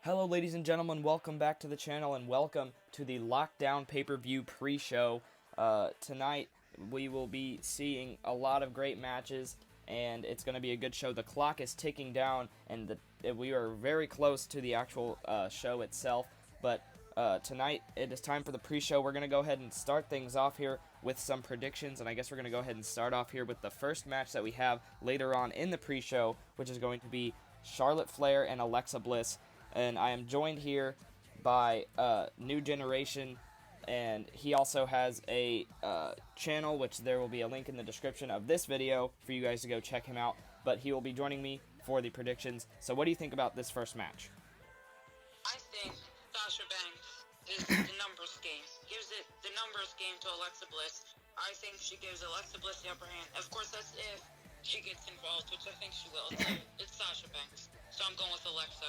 Hello ladies and gentlemen, welcome back to the channel and welcome to the Lockdown pay-per-view pre-show. Tonight we will be seeing a lot of great matches and it's going to be a good show. The clock is ticking down and we are very close to the actual show itself, but tonight it is time for the pre-show. We're going to go ahead and start things off here with some predictions, and I guess we're going to go ahead and start off here with the first match that we have later on in the pre-show, which is going to be Charlotte Flair and Alexa Bliss. And I am joined here by New Generation, and he also has a channel, which there will be a link in the description of this video for you guys to go check him out. But he will be joining me for the predictions. So what do you think about this first match? I think Sasha Banks is the numbers game. Gives it the numbers game to Alexa Bliss. I think she gives Alexa Bliss the upper hand. Of course, that's if she gets involved, which I think she will. It's Sasha Banks. So I'm going with Alexa.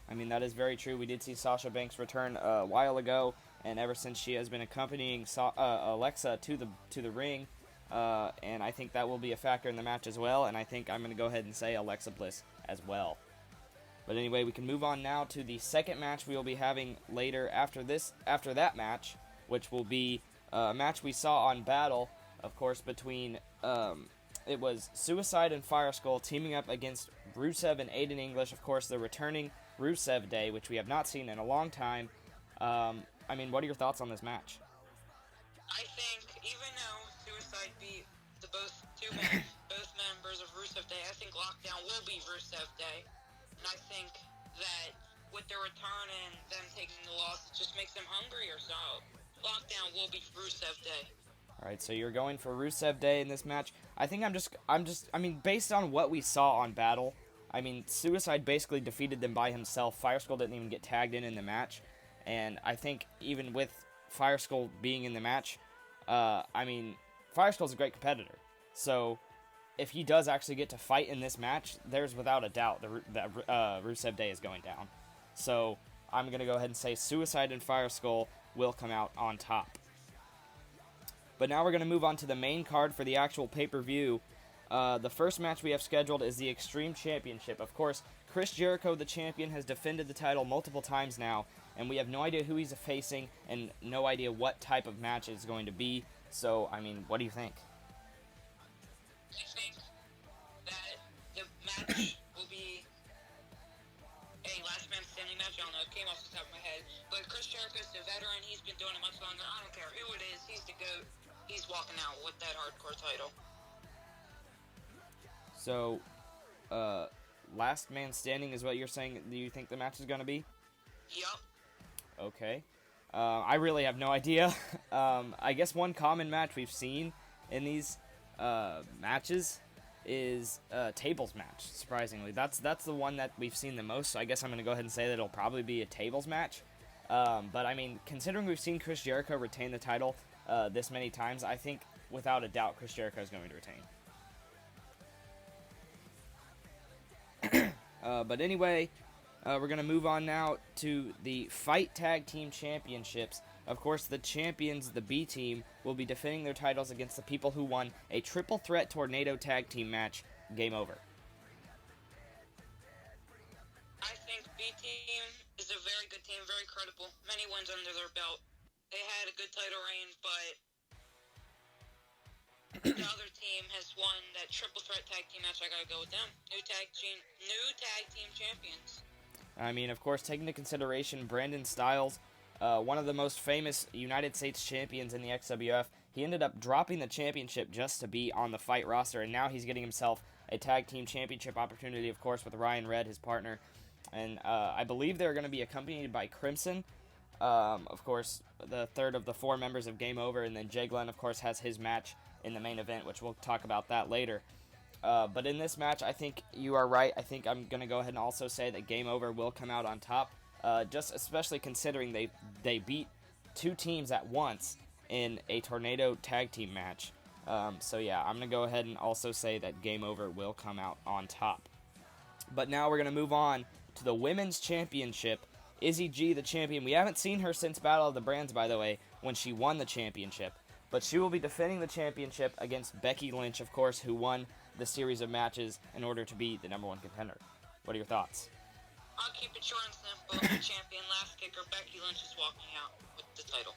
I mean, that is very true. We did see Sasha Banks return a while ago, and ever since she has been accompanying Alexa to the ring, and I think that will be a factor in the match as well, and I think I'm going to go ahead and say Alexa Bliss as well. But anyway, we can move on now to the second match we will be having later after that match, which will be a match we saw on Battle, of course, between it was Suicide and Fire Skull teaming up against Rusev and Aiden English, of course, the returning Rusev Day, which we have not seen in a long time. I mean, what are your thoughts on this match? I think even though Suicide beat both members of Rusev Day, I think Lockdown will be Rusev Day. And I think that with their return and them taking the loss, it just makes them hungrier. So Lockdown will be Rusev Day. All right, so you're going for Rusev Day in this match. I think I mean, based on what we saw on Battle, I mean, Suicide basically defeated them by himself. Fire Skull didn't even get tagged in the match. And I think even with Fire Skull being in the match, I mean, Fire Skull's a great competitor. So if he does actually get to fight in this match, there's without a doubt that Rusev Day is going down. So I'm going to go ahead and say Suicide and Fire Skull will come out on top. But now we're going to move on to the main card for the actual pay-per-view. The first match we have scheduled is the Extreme Championship. Of course, Chris Jericho, the champion, has defended the title multiple times now, and we have no idea who he's facing and no idea what type of match it's going to be. So, I mean, what do you think? I think that the match will be a last man standing match. I don't know, it came off the top of my head. But Chris Jericho's the veteran. He's been doing it much longer. I don't care who it is. He's the GOAT. He's walking out with that hardcore title. So, last man standing is what you're saying. Do you think the match is going to be? Yup. Okay. I really have no idea. I guess one common match we've seen in these matches is a tables match, surprisingly. That's the one that we've seen the most, so I guess I'm going to go ahead and say that it'll probably be a tables match. But, I mean, considering we've seen Chris Jericho retain the title this many times, I think, without a doubt, Chris Jericho is going to retain. But anyway, we're going to move on now to the Fight Tag Team Championships. Of course, the champions, the B Team, will be defending their titles against the people who won a triple threat tornado tag team match. Game over. I think B Team is a very good team, very credible. Many wins under their belt. They had a good title reign, but the other team has won that triple threat tag team match. I gotta go with them. New tag team champions. I mean, of course, taking into consideration Brandon Styles, one of the most famous United States champions in the XWF, he ended up dropping the championship just to be on the Fight roster, and now he's getting himself a tag team championship opportunity, of course, with Ryan Red, his partner. And I believe they're going to be accompanied by Crimson, of course, the third of the four members of Game Over, and then Jay Glenn, of course, has his match in the main event, which we'll talk about that later. But in this match, I think you are right. I think I'm going to go ahead and also say that Game Over will come out on top, just especially considering they beat two teams at once in a tornado tag team match. So yeah, I'm going to go ahead and also say that Game Over will come out on top. But now we're going to move on to the Women's Championship. Izzy G, the champion. We haven't seen her since Battle of the Brands, by the way, when she won the championship. But she will be defending the championship against Becky Lynch, of course, who won the series of matches in order to be the #1 contender. What are your thoughts? I'll keep it short and simple. The champion last kicker, Becky Lynch, is walking out with the title.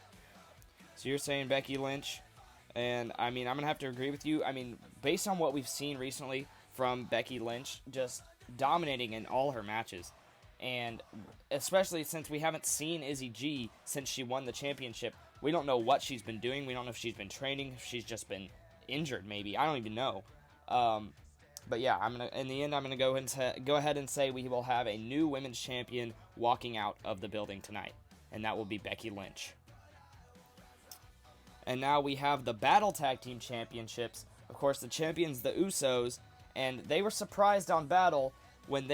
So you're saying Becky Lynch, and I mean, I'm going to have to agree with you. I mean, based on what we've seen recently from Becky Lynch, just dominating in all her matches, and especially since we haven't seen Izzy G since she won the championship, we don't know what she's been doing. We don't know if she's been training, if she's just been injured maybe. I don't even know. But yeah, in the end, I'm gonna go ahead and say we will have a new women's champion walking out of the building tonight, and that will be Becky Lynch. And now we have the Battle Tag Team Championships. Of course, the champions, the Usos, and they were surprised on Battle when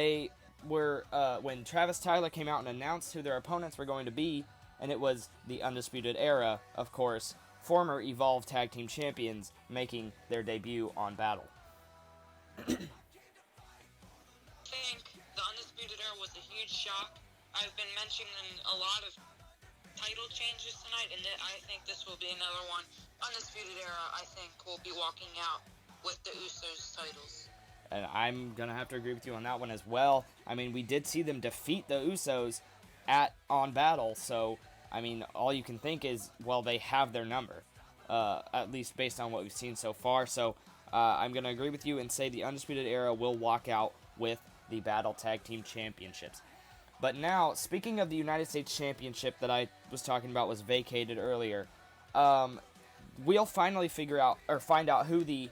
when Travis Tyler came out and announced who their opponents were going to be, and it was the Undisputed Era, of course, former Evolve Tag Team Champions, making their debut on Battle. I think the Undisputed Era was a huge shock. I've been mentioning a lot of title changes tonight, and I think this will be another one. Undisputed Era, I think, will be walking out with the Usos titles. And I'm going to have to agree with you on that one as well. I mean, we did see them defeat the Usos on Battle, so, I mean, all you can think is, well, they have their number, at least based on what we've seen so far. So I'm going to agree with you and say the Undisputed Era will walk out with the Battle Tag Team Championships. But now, speaking of the United States Championship that I was talking about was vacated earlier, we'll finally find out who the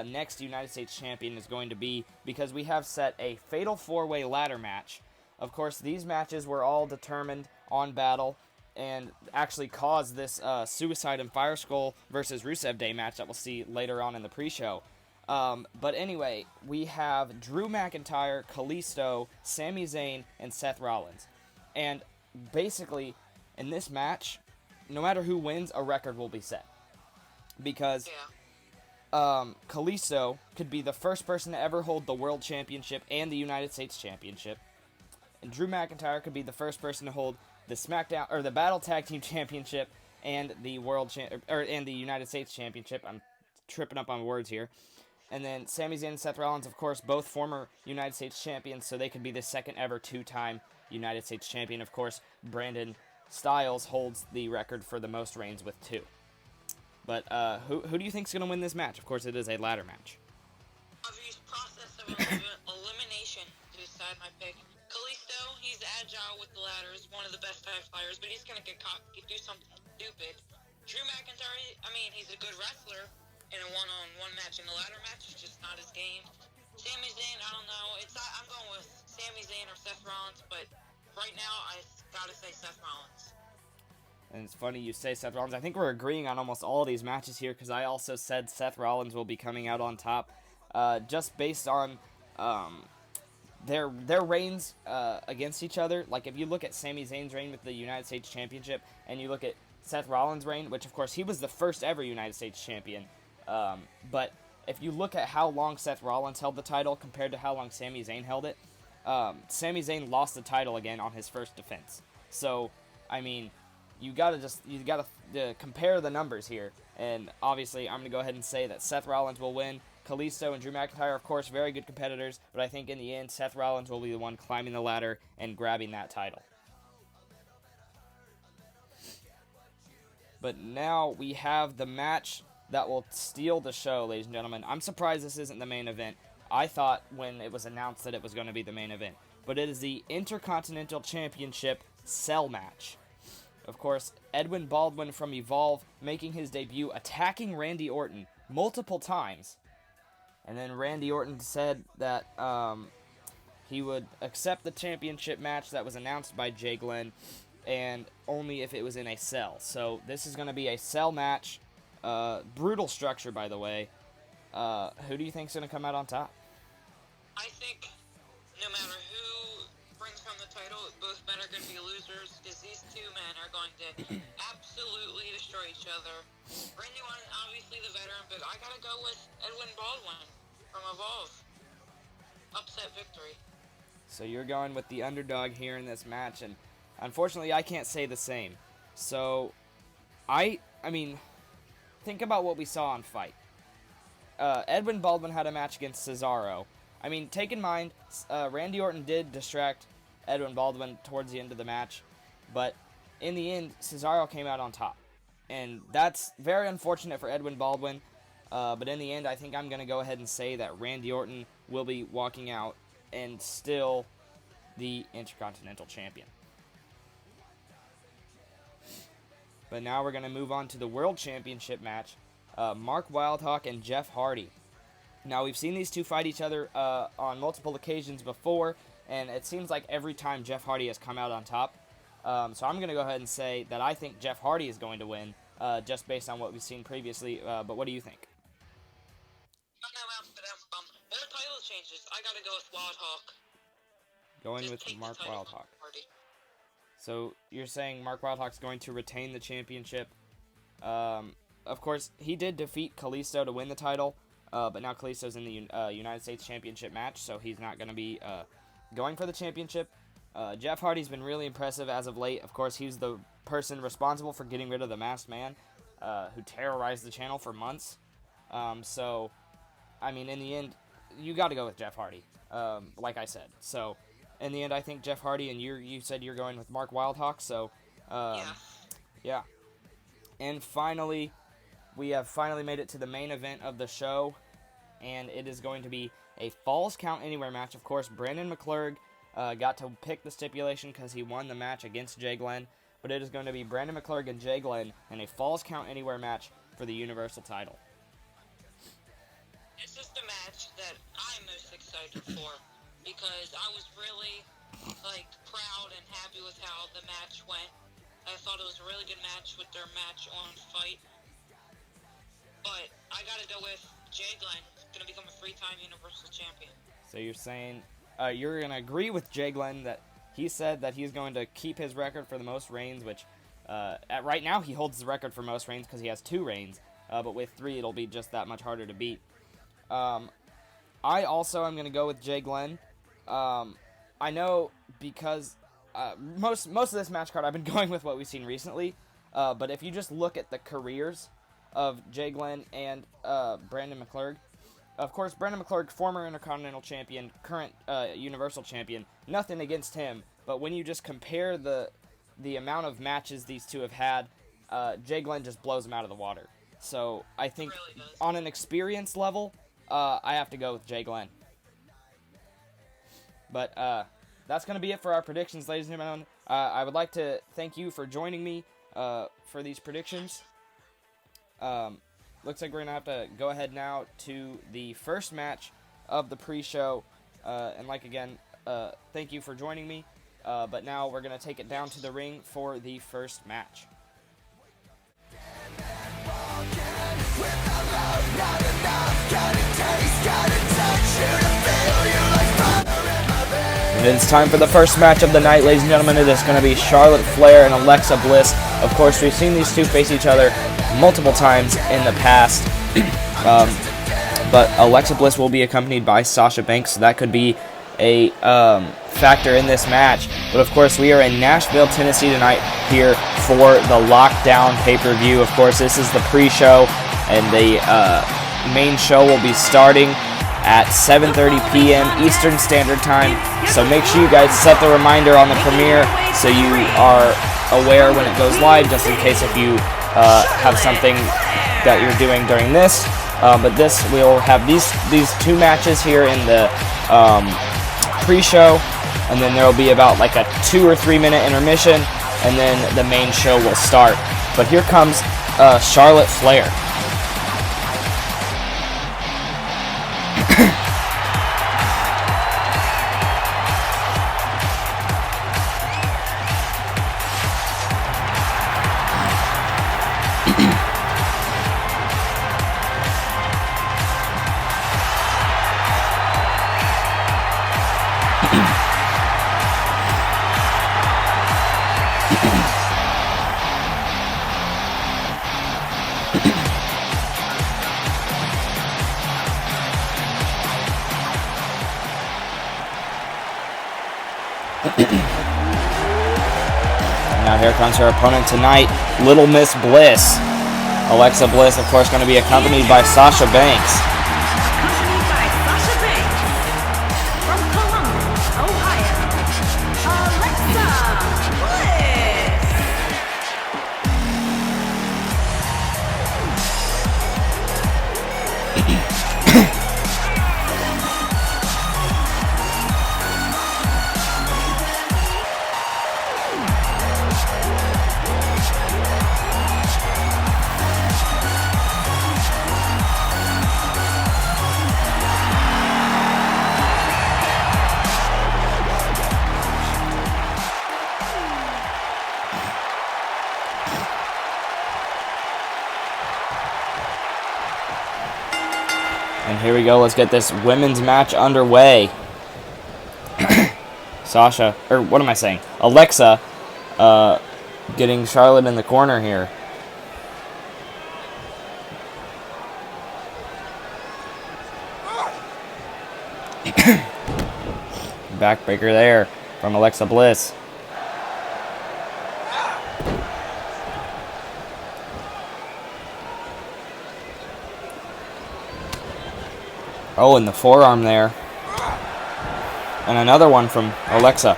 next United States Champion is going to be, because we have set a Fatal 4-Way ladder match. Of course, these matches were all determined on Battle, and actually caused this Suicide and Fire Skull versus Rusev Day match that we'll see later on in the pre-show. But anyway, we have Drew McIntyre, Kalisto, Sami Zayn, and Seth Rollins. And basically, in this match, no matter who wins, a record will be set. Because Kalisto could be the first person to ever hold the World Championship and the United States Championship. And Drew McIntyre could be the first person to hold the SmackDown or the Battle Tag Team Championship and the and the United States Championship. I'm tripping up on words here. And then Sami Zayn and Seth Rollins, of course, both former United States champions, so they could be the second ever two-time United States champion. Of course, Brandon Styles holds the record for the most reigns with 2. But who do you think is going to win this match? Of course, it is a ladder match. Obvious process of elimination to decide my pick. Kalisto, he's agile with the ladders, one of the best high flyers, but he's going to get caught, do something stupid. Drew McIntyre, I mean, he's a good wrestler in a one-on-one match. In a ladder match, it's just not his game. Sami Zayn, I don't know. I'm going with Sami Zayn or Seth Rollins, but right now, I gotta say Seth Rollins. And it's funny you say Seth Rollins. I think we're agreeing on almost all of these matches here, because I also said Seth Rollins will be coming out on top, just based on their reigns against each other. Like, if you look at Sami Zayn's reign with the United States Championship, and you look at Seth Rollins' reign, which of course he was the first ever United States Champion, but if you look at how long Seth Rollins held the title compared to how long Sami Zayn held it, Sami Zayn lost the title again on his first defense. So, I mean, you gotta compare the numbers here, and obviously I'm gonna go ahead and say that Seth Rollins will win. Kalisto and Drew McIntyre, of course, very good competitors, but I think in the end, Seth Rollins will be the one climbing the ladder and grabbing that title. But now we have the match that will steal the show, ladies and gentlemen. I'm surprised this isn't the main event. I thought when it was announced that it was going to be the main event. But it is the Intercontinental Championship Cell match. Of course, Edwin Baldwin from Evolve making his debut, attacking Randy Orton multiple times. And then Randy Orton said that he would accept the championship match that was announced by Jay Glenn, and only if it was in a cell. So this is going to be a cell match. Brutal structure, by the way. Who do you think is going to come out on top? I think no matter who brings home the title, both men are going to be losers, because these two men are going to absolutely destroy each other. Randy Orton, obviously the veteran, but I got to go with Edwin Baldwin from Evolve. Upset victory. So you're going with the underdog here in this match, and unfortunately I can't say the same. So, I mean, think about what we saw on Fight. Edwin Baldwin had a match against Cesaro. I mean, take in mind, Randy Orton did distract Edwin Baldwin towards the end of the match. But in the end, Cesaro came out on top. And that's very unfortunate for Edwin Baldwin. But in the end, I think I'm going to go ahead and say that Randy Orton will be walking out and still the Intercontinental Champion. But now we're going to move on to the World Championship match. Mark Wildhawk and Jeff Hardy. Now, we've seen these two fight each other on multiple occasions before, and it seems like every time Jeff Hardy has come out on top. So I'm going to go ahead and say that I think Jeff Hardy is going to win, just based on what we've seen previously. But what do you think? More title changes. I got to go with Wildhawk. Going with Mark Wildhawk. So you're saying Mark Wildhawk's going to retain the championship. Of course, he did defeat Kalisto to win the title, but now Kalisto's in the United States Championship match, so he's not going to be going for the championship. Jeff Hardy's been really impressive as of late. Of course, he's the person responsible for getting rid of the Masked Man, who terrorized the channel for months. So, I mean, in the end, you got to go with Jeff Hardy, like I said. So, in the end, I think Jeff Hardy, and you said you're going with Mark Wildhawk, so, yeah. And finally, we have finally made it to the main event of the show, and it is going to be a Falls Count Anywhere match. Of course, Brandon McClurg got to pick the stipulation because he won the match against Jay Glenn, but it is going to be Brandon McClurg and Jay Glenn in a Falls Count Anywhere match for the Universal title. This is the match that I'm most excited for, because I was really, proud and happy with how the match went. I thought it was a really good match with their match on Fight. But I gotta go with Jay Glenn. He's gonna become a 3-time Universal Champion. So you're saying you're gonna agree with Jay Glenn that he said that he's going to keep his record for the most reigns, which at right now he holds the record for most reigns because he has 2 reigns. But with 3, it'll be just that much harder to beat. I also am gonna go with Jay Glenn. I know because most of this match card I've been going with what we've seen recently. But if you just look at the careers of Jay Glenn and Brandon McClurg. Of course, Brandon McClurg, former Intercontinental Champion, current Universal Champion. Nothing against him, but when you just compare the amount of matches these two have had, Jay Glenn just blows them out of the water. So I think Really on an experience level, I have to go with Jay Glenn. But that's going to be it for our predictions, ladies and gentlemen. I would like to thank you for joining me for these predictions. Looks like we're going to have to go ahead now to the first match of the pre-show. And thank you for joining me. But now we're going to take it down to the ring for the first match. And it's time for the first match of the night, ladies and gentlemen. It is going to be Charlotte Flair and Alexa Bliss. Of course, we've seen these two face each other multiple times in the past. But Alexa Bliss will be accompanied by Sasha Banks, so that could be a factor in this match. But of course, we are in Nashville, Tennessee tonight here for the Lockdown pay-per-view. Of course, this is the pre-show, and the main show will be starting at 7:30 p.m. Eastern Standard Time. So make sure you guys set the reminder on the premiere so you are aware when it goes live, just in case if you have something that you're doing during this. But we'll have these 2 matches here in the pre-show, and then there will be about like a 2 or 3 minute intermission, and then the main show will start. But here comes Charlotte Flair. Now here comes her opponent tonight, Little Miss Bliss. Alexa Bliss, of course, going to be accompanied by Sasha Banks. Accompanied by Sasha Banks from Columbus, Ohio. Here we go. Let's get this women's match underway. Sasha, or what am I saying? Alexa, getting Charlotte in the corner here. Backbreaker there from Alexa Bliss. Oh, and the forearm there. And another one from Alexa.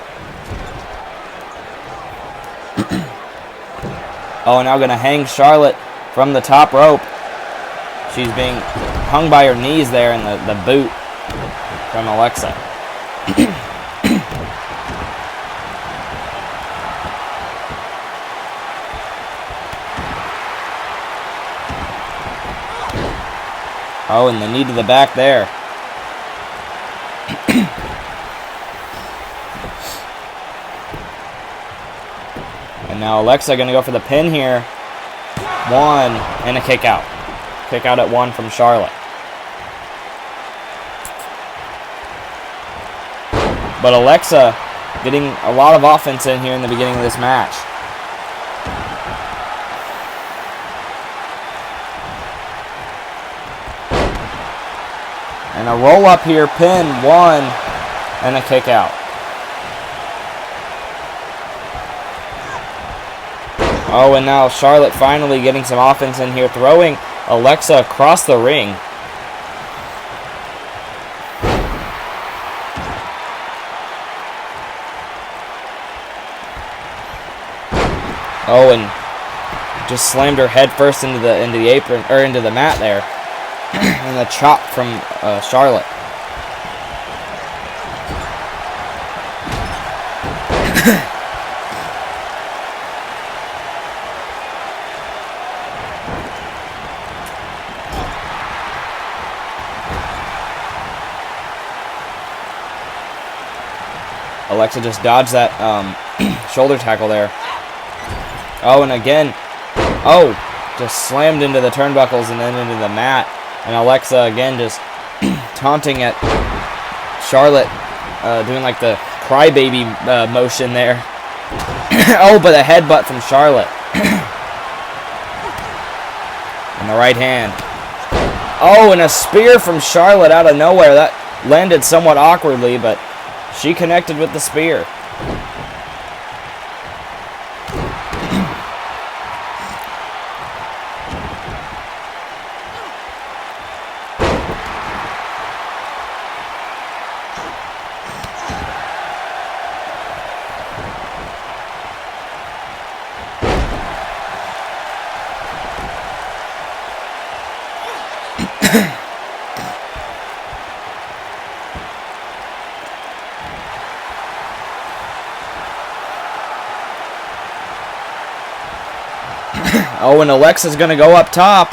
Oh, now going to hang Charlotte from the top rope. She's being hung by her knees there in the boot from Alexa. Oh, and the knee to the back there. And now Alexa going to go for the pin here. One, and a kick out. Kick out at one from Charlotte. But Alexa getting a lot of offense in here in the beginning of this match. And a roll up here, pin, one, and a kick out. Oh, and now Charlotte finally getting some offense in here, throwing Alexa across the ring. Oh, and just slammed her head first into the apron, or into the mat there. And the chop from Charlotte. Alexa just dodged that shoulder tackle there. Oh, and again, just slammed into the turnbuckles and then into the mat. And Alexa again just taunting at Charlotte, doing like the crybaby motion there. Oh, but a headbutt from Charlotte. And the right hand. Oh, and a spear from Charlotte out of nowhere. That landed somewhat awkwardly, but she connected with the spear. Oh, and Alexa's going to go up top.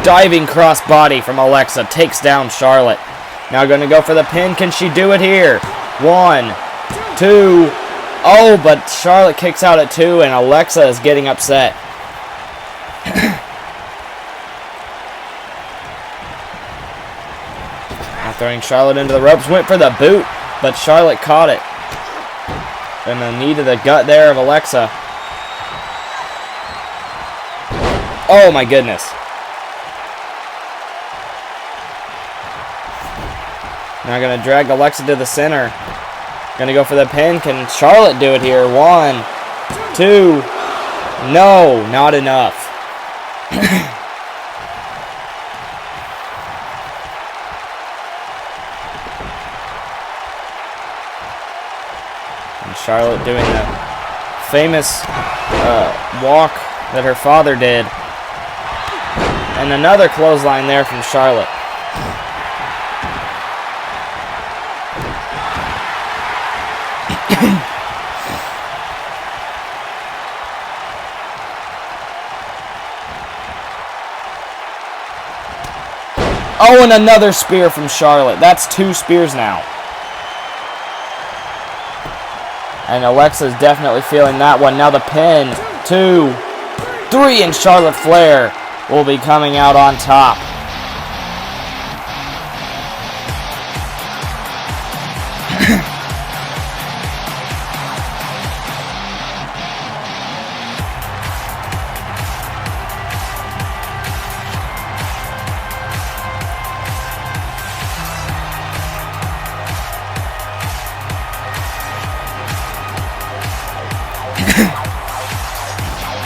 Diving crossbody from Alexa. Takes down Charlotte. Now going to go for the pin. Can she do it here? 1, 2. Oh, but Charlotte kicks out at 2, and Alexa is getting upset. Throwing Charlotte into the ropes, went for the boot, but Charlotte caught it. And the knee to the gut there of Alexa. Oh my goodness. Now going to drag Alexa to the center. Going to go for the pin. Can Charlotte do it here? 1, 2. No, not enough. Charlotte doing the famous walk that her father did. And another clothesline there from Charlotte. Oh, and another spear from Charlotte. That's 2 spears now. And Alexa's definitely feeling that one. Now the pin. 2, 3, and Charlotte Flair will be coming out on top.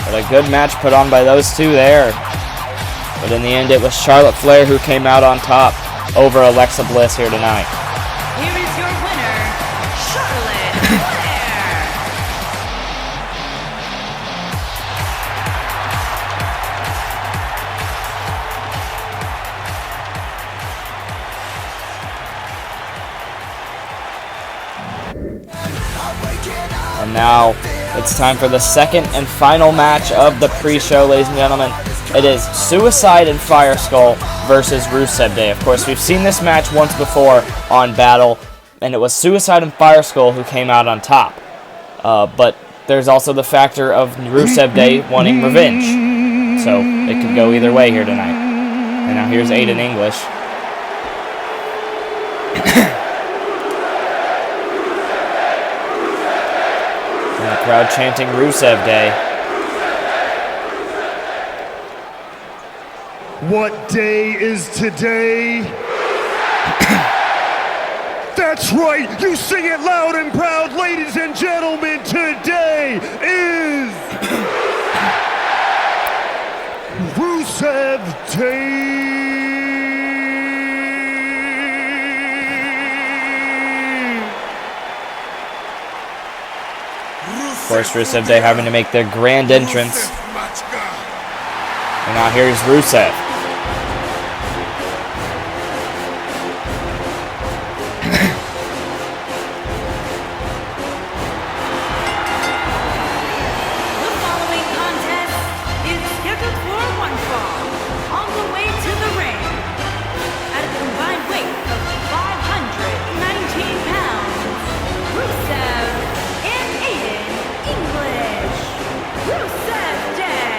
But a good match put on by those two there. But in the end, it was Charlotte Flair who came out on top over Alexa Bliss here tonight. Here is your winner, Charlotte Flair. And now it's time for the second and final match of the pre-show, ladies and gentlemen. It is Suicide and Fire Skull versus Rusev Day. Of course, we've seen this match once before on Battle, and it was Suicide and Fire Skull who came out on top. But there's also the factor of Rusev Day wanting revenge. So it could go either way here tonight. And now here's Aiden English. And the crowd chanting Rusev Day. What day is today? That's right, you sing it loud and proud, ladies and gentlemen. Today is Rusev Day. Of course, Rusev Day having to make their grand entrance. And now here's Rusev. The following contest is scheduled for one fall. On the way to the ring, at a combined weight of 519 pounds, Rusev and Aiden English. Rusev Day.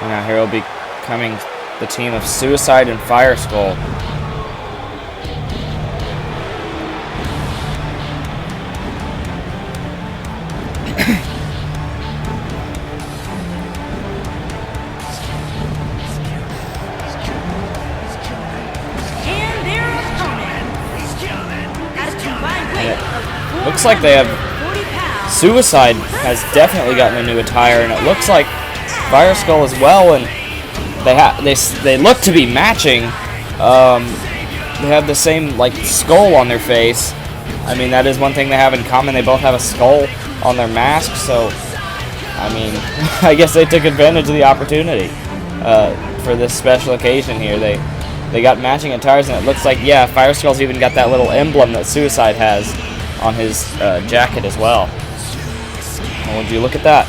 And now here will be coming the team of Suicide and Fire Skull. And their opponent, at a combined weight of Looks like they have 40 pounds. Suicide has definitely gotten a new attire, and it looks like Fire Skull as well. And they look to be matching. They have the same like skull on their face. I mean, that is one thing they have in common. They both have a skull on their mask. So, I mean, I guess they took advantage of the opportunity for this special occasion here. They got matching attires, and it looks like, yeah, Fire Skull's even got that little emblem that Suicide has on his jacket as well. Oh, would you look at that?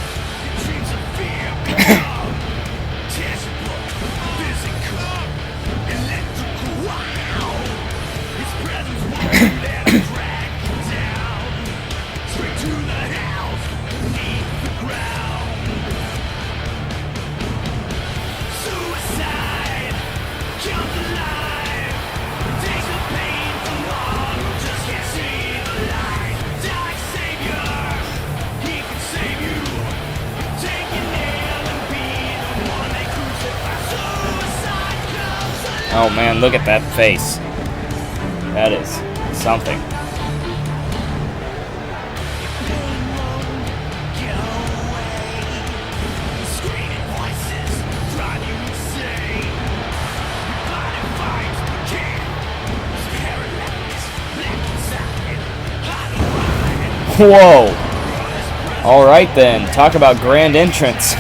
Oh man, look at that face. That is something. Whoa. All right then. Talk about grand entrance.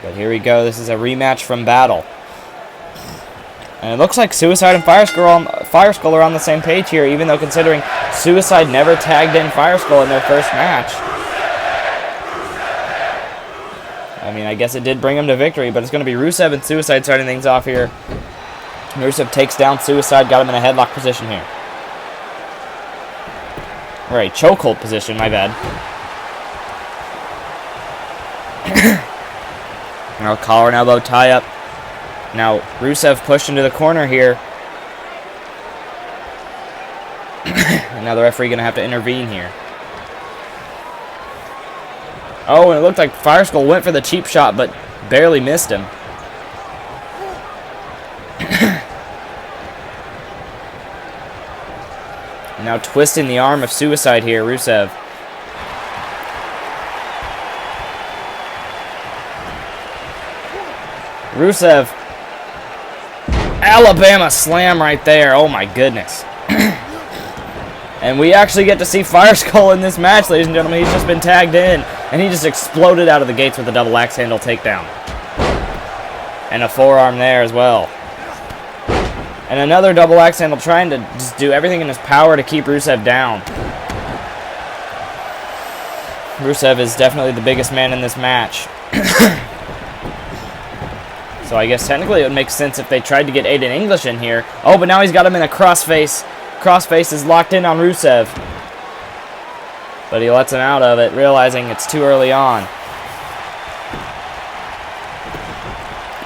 But here we go. This is a rematch from Battle. And it looks like Suicide and Fire Skull are on the same page here, even though considering Suicide never tagged in Fire Skull in their first match. I mean, I guess it did bring him to victory, but it's going to be Rusev and Suicide starting things off here. Rusev takes down Suicide, got him in a headlock position here. Or a chokehold position, my bad. Now collar and elbow tie up. Now Rusev pushed into the corner here. And now the referee going to have to intervene here. Oh, and it looked like Fire Skull went for the cheap shot, but barely missed him. Now twisting the arm of Suicide here, Rusev. Rusev. Alabama slam right there. Oh my goodness. And we actually get to see Fire Skull in this match, ladies and gentlemen. He's just been tagged in, and he just exploded out of the gates with a double axe handle takedown. And a forearm there as well. And another double axe handle, trying to just do everything in his power to keep Rusev down. Rusev is definitely the biggest man in this match. So I guess technically it would make sense if they tried to get Aiden English in here. Oh, but now he's got him in a crossface. Crossface is locked in on Rusev. But he lets him out of it, realizing it's too early on.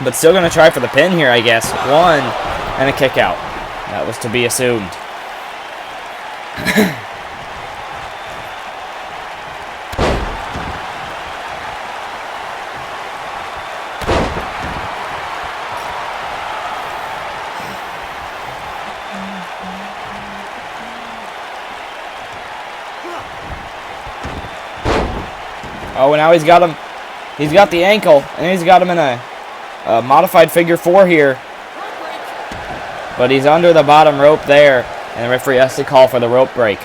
But still going to try for the pin here, I guess. One, and a kick out. That was to be assumed. Oh, and now he's got him. He's got the ankle, and he's got him in a modified figure 4 here. But he's under the bottom rope there, and the referee has to call for the rope break.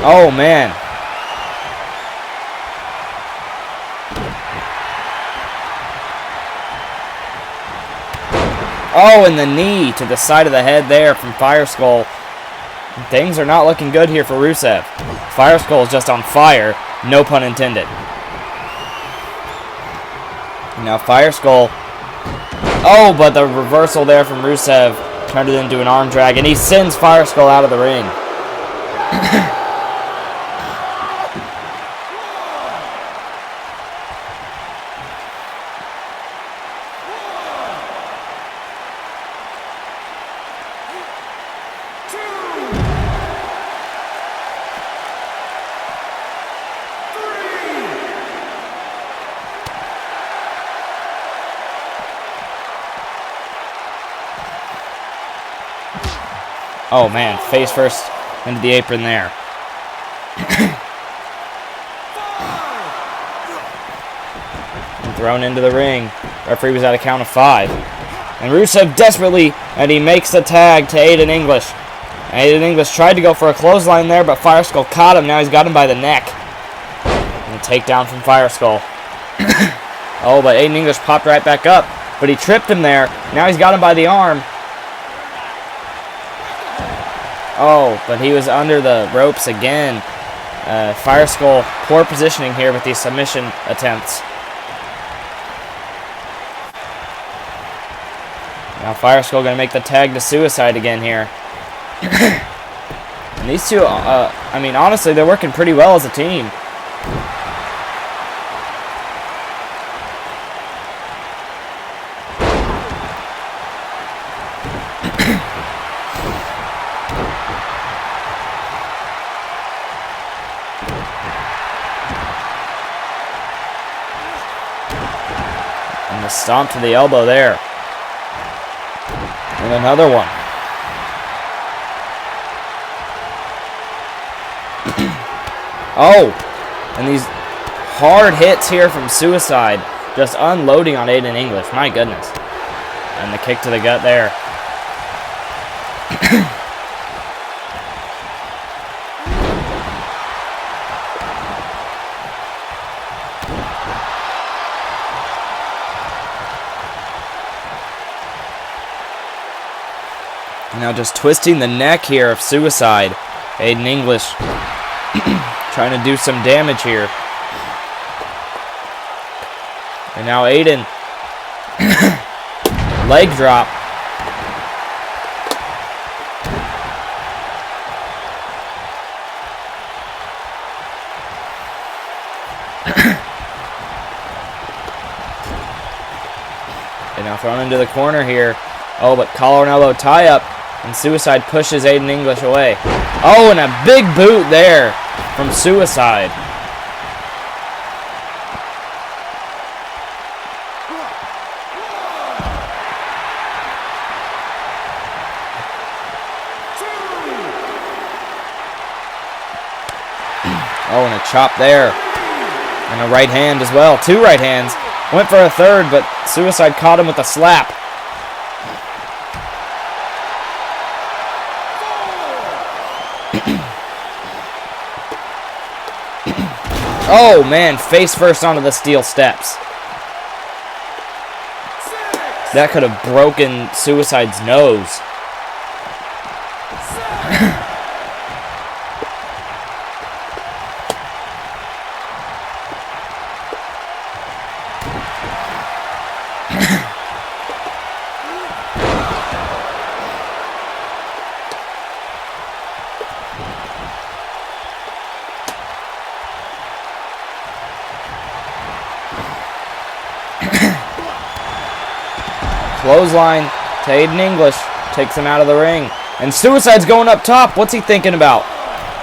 Oh, man. Oh, and the knee to the side of the head there from Fire Skull. Things are not looking good here for Rusev. Fire Skull is just on fire. No pun intended. Now Fire Skull. Oh, but the reversal there from Rusev turned it into an arm drag, and he sends Fire Skull out of the ring. Oh man, face first into the apron there. And thrown into the ring. Referee was at a count of 5. And Rusev desperately, and he makes the tag to Aiden English. Aiden English tried to go for a clothesline there, but Fire Skull caught him. Now he's got him by the neck. And a takedown from Fire Skull. Oh, but Aiden English popped right back up. But he tripped him there. Now he's got him by the arm. Oh, but he was under the ropes again. Fire Skull, poor positioning here with these submission attempts. Now Fire Skull going to make the tag to Suicide again here. And these two, I mean, honestly, they're working pretty well as a team. stomp to the elbow there. And another one. Oh, and these hard hits here from Suicide, just unloading on Aiden English. My goodness. And the kick to the gut there. Now just twisting the neck here of Suicide. Aiden English trying to do some damage here. And now Aiden. Leg drop. And now thrown into the corner here. Oh, but collar and elbow tie up. And Suicide pushes Aiden English away. Oh, and a big boot there from Suicide. Oh, and a chop there. And a right hand as well. 2 right hands. Went for a third, but Suicide caught him with a slap. Oh, man, face first onto the steel steps. That could have broken Suicide's nose. Clothesline to Aiden English. Takes him out of the ring. And Suicide's going up top. What's he thinking about?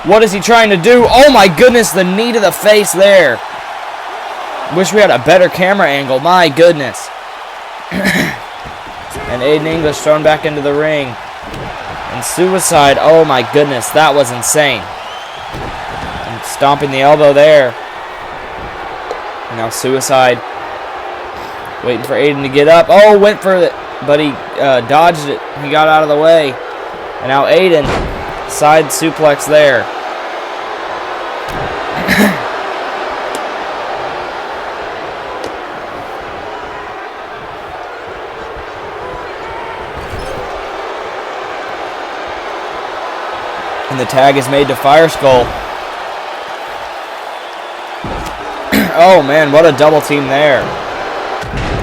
What is he trying to do? Oh my goodness, the knee to the face there. Wish we had a better camera angle. My goodness. And Aiden English thrown back into the ring. And Suicide, oh my goodness, that was insane. And stomping the elbow there. And now Suicide waiting for Aiden to get up. Oh, went for it, but he dodged it. He got out of the way. And now Aiden, side suplex there. And the tag is made to Fire Skull. Oh, man, what a double team there.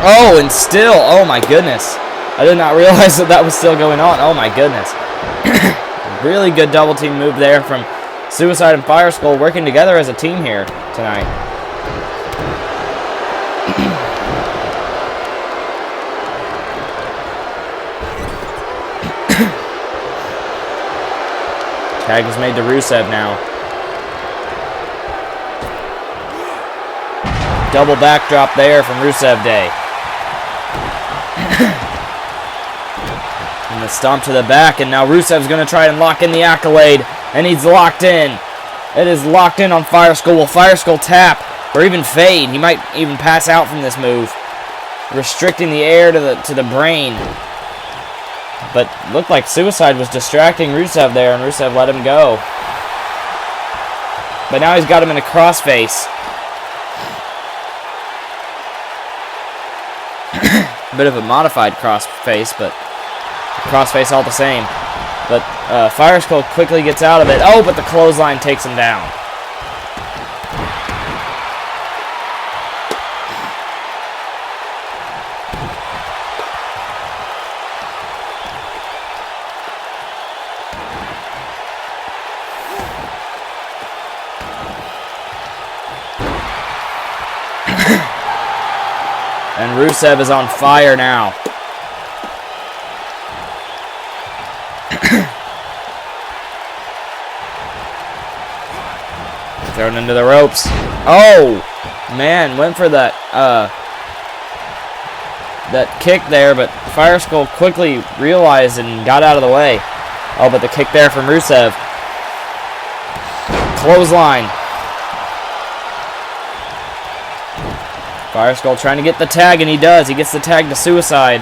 Oh, and still, oh my goodness. I did not realize that that was still going on. Oh my goodness. Really good double team move there from Suicide and Fire Skull working together as a team here tonight. Tag is made to Rusev now. Double backdrop there from Rusev Day. And the stomp to the back, and now Rusev's going to try and lock in the accolade, and he's locked in. It is locked in on Fire Skull. Will Fire Skull tap or even fade? He might even pass out from this move, restricting the air to the brain. But looked like Suicide was distracting Rusev there, and Rusev let him go. But now he's got him in a crossface. Bit of a modified crossface, but crossface all the same. But Fire Skull quickly gets out of it. Oh, but the clothesline takes him down. And Rusev is on fire now. Thrown into the ropes. Oh, man, went for that that kick there, but Fire Skull quickly realized and got out of the way. Oh, but the kick there from Rusev. Clothesline. Fire Skull trying to get the tag, and he does. He gets the tag to Suicide.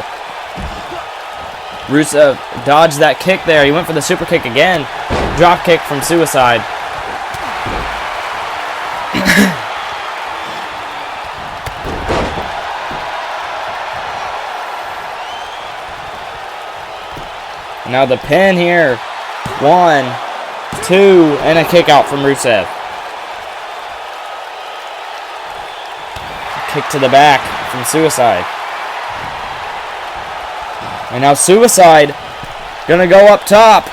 Rusev dodged that kick there. He went for the super kick again. Drop kick from Suicide. Now the pin here. 1, 2, and a kick out from Rusev. Kick to the back from Suicide. And now Suicide gonna go up top.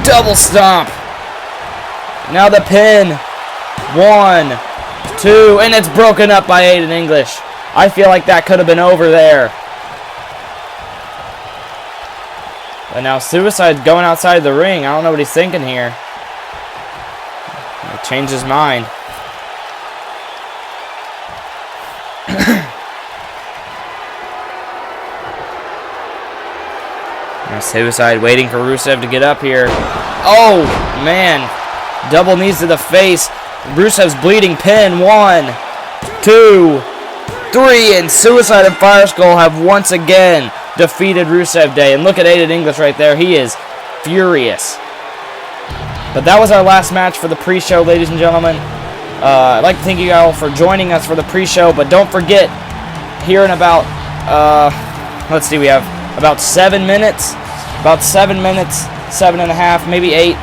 Double stomp. Now the pin. 1, 2, and it's broken up by Aiden English. I feel like that could have been over there. But now Suicide going outside the ring. I don't know what he's thinking here. He changed his mind. Now Suicide waiting for Rusev to get up here. Oh, man. Double knees to the face. Rusev's bleeding pin. 1, 2, 3, and Suicide and Fire Skull have once again defeated Rusev Day. And look at Aiden English right there. He is furious. But that was our last match for the pre-show, ladies and gentlemen. I'd like to thank you all for joining us for the pre-show. But don't forget, here in about, let's see, we have about 7 minutes. About 7 minutes, 7.5, maybe 8.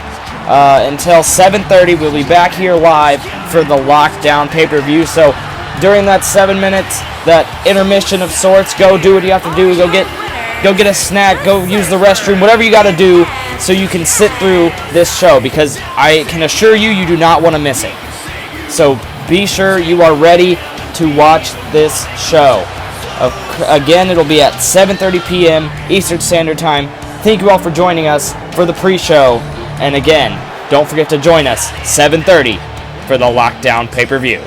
Until 7:30, we'll be back here live for the Lockdown pay-per-view. So during that 7 minutes, that intermission of sorts, go do what you have to do. Go get a snack. Go use the restroom. Whatever you got to do so you can sit through this show, because I can assure you, you do not want to miss it. So be sure you are ready to watch this show. Again, it'll be at 7:30 p.m. Eastern Standard Time. Thank you all for joining us for the pre-show. And again, don't forget to join us 7:30 for the Lockdown pay-per-view.